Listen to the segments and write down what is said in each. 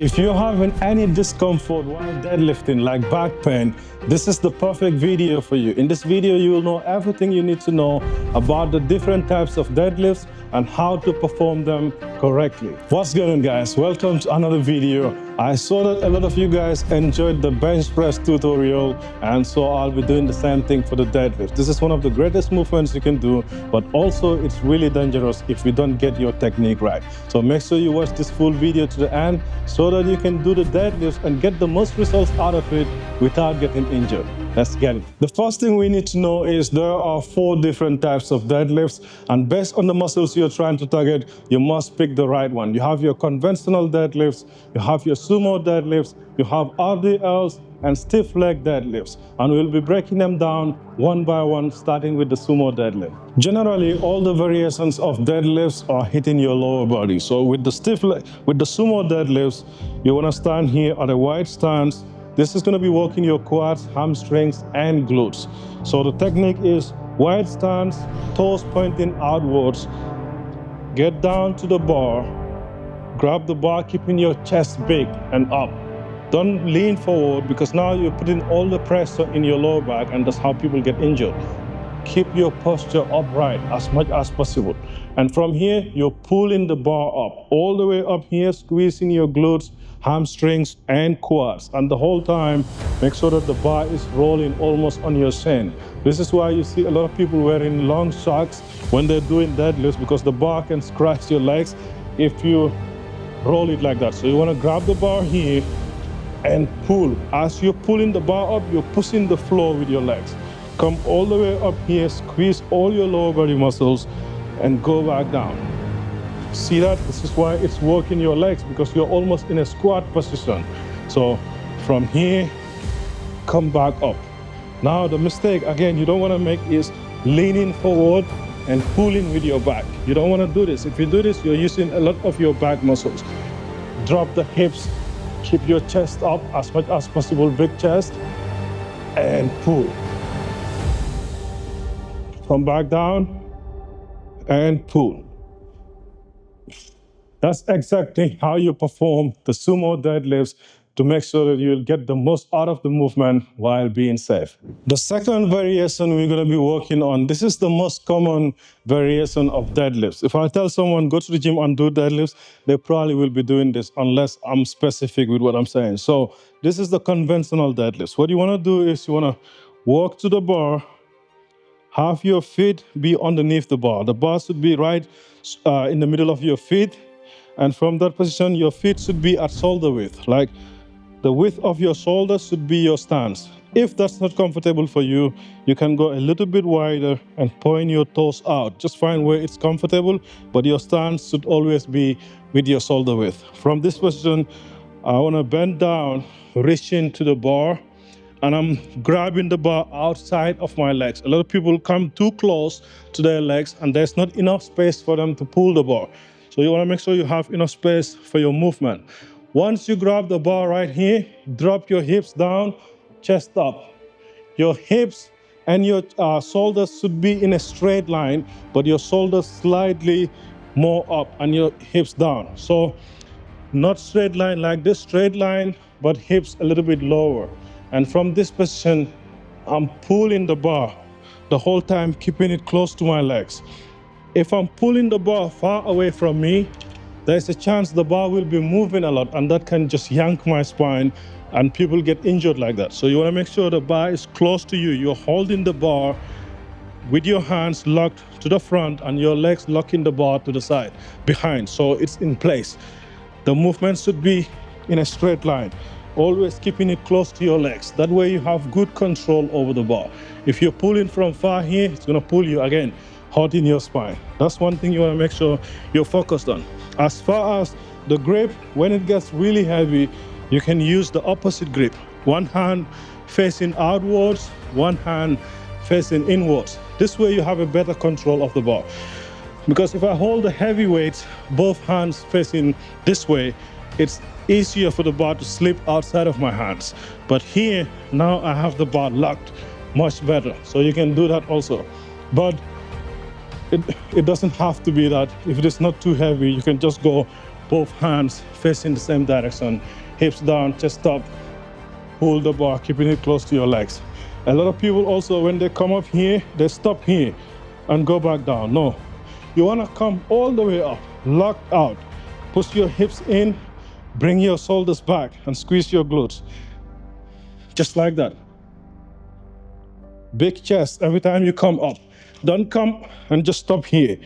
If you're having any discomfort while deadlifting, like back pain, this is the perfect video for you. In this video, you will know everything you need to know about the different types of deadlifts and how to perform them correctly. What's going on, guys? Welcome to another video. I saw that a lot of you guys enjoyed the bench press tutorial, and so I'll be doing the same thing for the deadlift. This is one of the greatest movements you can do, but also it's really dangerous if you don't get your technique right. So make sure you watch this full video to the end so that you can do the deadlifts and get the most results out of it without getting injured. Let's get it. The first thing we need to know is there are 4 different types of deadlifts, and based on the muscles you're trying to target, you must pick the right one. You have your conventional deadlifts, you have your sumo deadlifts, you have RDLs and stiff leg deadlifts, and we'll be breaking them down one by one, starting with the sumo deadlift. Generally, all the variations of deadlifts are hitting your lower body. So with the sumo deadlifts, you want to stand here at a wide stance. This is going to be working your quads, hamstrings, and glutes. So the technique is wide stance, toes pointing outwards. Get down to the bar, grab the bar, keeping your chest big and up. Don't lean forward, because now you're putting all the pressure in your lower back, and that's how people get injured. Keep your posture upright as much as possible. And from here, you're pulling the bar up, all the way up here, squeezing your glutes, hamstrings, and quads. And the whole time, make sure that the bar is rolling almost on your shin. This is why you see a lot of people wearing long socks when they're doing deadlifts, because the bar can scratch your legs if you roll it like that. So you want to grab the bar here and pull. As you're pulling the bar up, you're pushing the floor with your legs. Come all the way up here, squeeze all your lower body muscles, and go back down. See that? This is why it's working your legs, because you're almost in a squat position. So from here, come back up. Now the mistake, again, you don't want to make is leaning forward and pulling with your back. You don't want to do this. If you do this, you're using a lot of your back muscles. Drop the hips, keep your chest up as much as possible, big chest, and pull. Come back down and pull. That's exactly how you perform the sumo deadlifts to make sure that you'll get the most out of the movement while being safe. The second variation we're going to be working on, this is the most common variation of deadlifts. If I tell someone go to the gym and do deadlifts, they probably will be doing this unless I'm specific with what I'm saying. So this is the conventional deadlifts. What you want to do is you want to walk to the bar, have your feet be underneath the bar. The bar should be right in the middle of your feet. And from that position, your feet should be at shoulder width. Like the width of your shoulder should be your stance. If that's not comfortable for you, you can go a little bit wider and point your toes out. Just find where it's comfortable, but your stance should always be with your shoulder width. From this position, I want to bend down, reaching to the bar, and I'm grabbing the bar outside of my legs. A lot of people come too close to their legs, and there's not enough space for them to pull the bar. So you want to make sure you have enough space for your movement. Once you grab the bar right here, drop your hips down, chest up. Your hips and your shoulders should be in a straight line, but your shoulders slightly more up and your hips down. So not straight line like this, straight line, but hips a little bit lower. And from this position, I'm pulling the bar the whole time, keeping it close to my legs. If I'm pulling the bar far away from me, there's a chance the bar will be moving a lot, and that can just yank my spine, and people get injured like that. So you want to make sure the bar is close to you. You're holding the bar with your hands locked to the front and your legs locking the bar to the side, behind, so it's in place. The movement should be in a straight line, always keeping it close to your legs. That way you have good control over the bar. If you're pulling from far here, it's going to pull you again, hurting your spine. That's one thing you want to make sure you're focused on. As far as the grip, when it gets really heavy, you can use the opposite grip. One hand facing outwards, one hand facing inwards. This way you have a better control of the bar. Because if I hold the heavy weights, both hands facing this way, it's easier for the bar to slip outside of my hands. But here, now I have the bar locked much better. So you can do that also. But it doesn't have to be that. If it is not too heavy, you can just go both hands facing the same direction, hips down, chest up, hold the bar, keeping it close to your legs. A lot of people also, when they come up here, they stop here and go back down. No, you wanna come all the way up, locked out. Push your hips in, bring your shoulders back and squeeze your glutes. Just like that. Big chest every time you come up. Don't come and just stop here.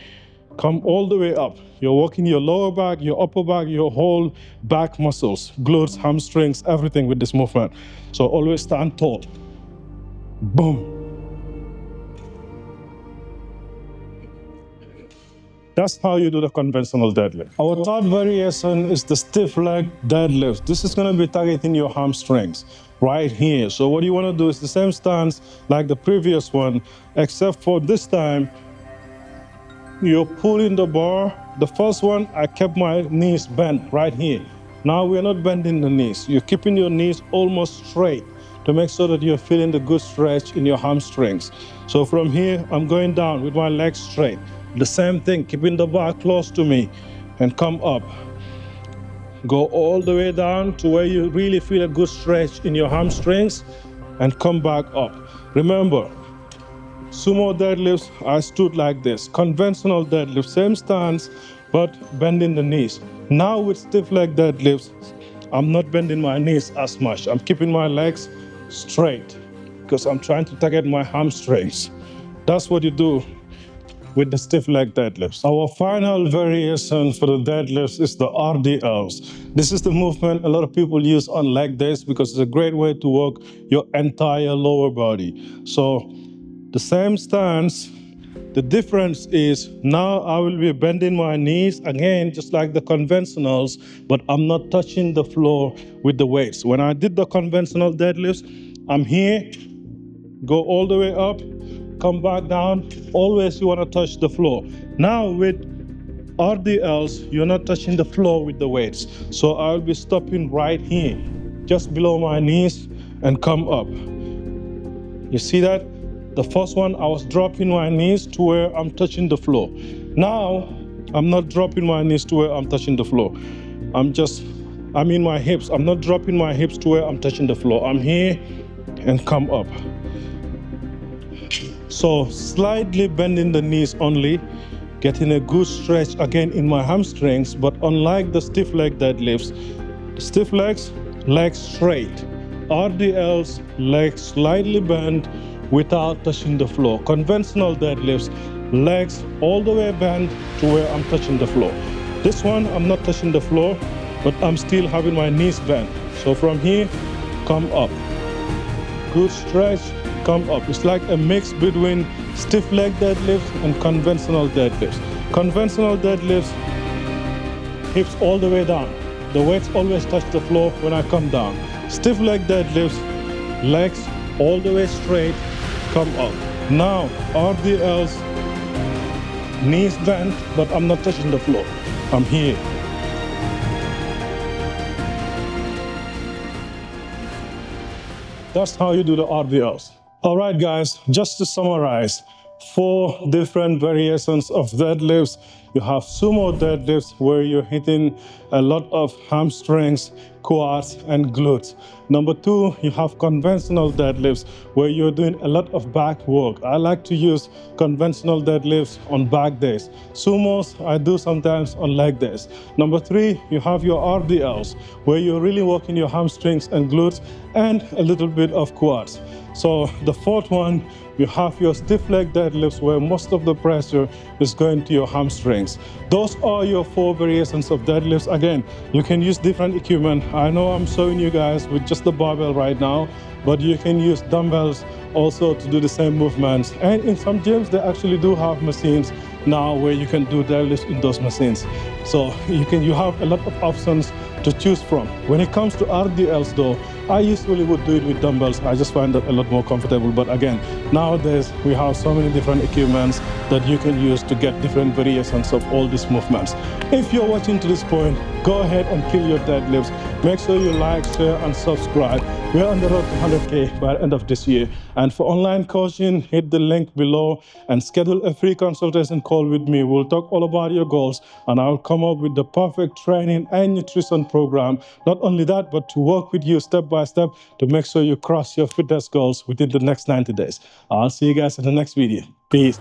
Come all the way up. You're working your lower back, your upper back, your whole back muscles, glutes, hamstrings, everything with this movement. So always stand tall. Boom. That's how you do the conventional deadlift. Our third variation is the stiff leg deadlift. This is going to be targeting your hamstrings right here. So what you want to do is the same stance like the previous one, except for this time, you're pulling the bar. The first one, I kept my knees bent right here. Now we're not bending the knees. You're keeping your knees almost straight to make sure that you're feeling the good stretch in your hamstrings. So from here, I'm going down with my legs straight. The same thing, keeping the bar close to me and come up. Go all the way down to where you really feel a good stretch in your hamstrings and come back up. Remember, Sumo deadlifts, I stood like this. Conventional deadlift, same stance, but bending the knees. Now with stiff leg deadlifts, I'm not bending my knees as much. I'm keeping my legs straight because I'm trying to target my hamstrings. That's what you do with the stiff leg deadlifts. Our final variation for the deadlifts is the RDLs. This is the movement a lot of people use on leg days because it's a great way to work your entire lower body. So the same stance, the difference is now I will be bending my knees again, just like the conventionals, but I'm not touching the floor with the weights. When I did the conventional deadlifts, I'm here, go all the way up, come back down. Always you want to touch the floor. Now with RDLs, you're not touching the floor with the weights. So I'll be stopping right here, just below my knees and come up. You see that? The first one, I was dropping my knees to where I'm touching the floor. Now, I'm not dropping my knees to where I'm touching the floor. I'm in my hips. I'm not dropping my hips to where I'm touching the floor. I'm here and come up. So slightly bending the knees only, getting a good stretch again in my hamstrings, but unlike the stiff leg deadlifts, the stiff legs, legs straight. RDLs, legs slightly bent without touching the floor. Conventional deadlifts, legs all the way bent to where I'm touching the floor. This one, I'm not touching the floor, but I'm still having my knees bent. So from here, come up. Good stretch, come up. It's like a mix between stiff leg deadlifts and conventional deadlifts. Conventional deadlifts, hips all the way down. The weights always touch the floor when I come down. Stiff leg deadlifts, legs all the way straight, come up. Now, RDLs, knees bent, but I'm not touching the floor. I'm here. That's how you do the RDLs. All right, guys, just to summarize, 4 different variations of deadlifts. You have sumo deadlifts where you're hitting a lot of hamstrings, quads, and glutes. Number 2, you have conventional deadlifts where you're doing a lot of back work. I like to use conventional deadlifts on back days. Sumos, I do sometimes on leg days. Number 3, you have your RDLs where you're really working your hamstrings and glutes and a little bit of quads. So the 4th one, you have your stiff leg deadlifts where most of the pressure is going to your hamstrings. Those are your 4 variations of deadlifts. Again, you can use different equipment. I know I'm showing you guys with just the barbell right now, but you can use dumbbells also to do the same movements. And in some gyms, they actually do have machines now where you can do deadlifts in those machines. So you have a lot of options to choose from. When it comes to RDLs though, I usually would do it with dumbbells. I just find that a lot more comfortable. But again, nowadays we have so many different equipments that you can use to get different variations of all these movements. If you're watching to this point, go ahead and kill your deadlifts. Make sure you like, share, and subscribe. We're on the road to 100K by the end of this year. And for online coaching, hit the link below and schedule a free consultation call with me. We'll talk all about your goals, and I'll come up with the perfect training and nutrition program. Not only that, but to work with you step by step to make sure you cross your fitness goals within the next 90 days. I'll see you guys in the next video. Peace.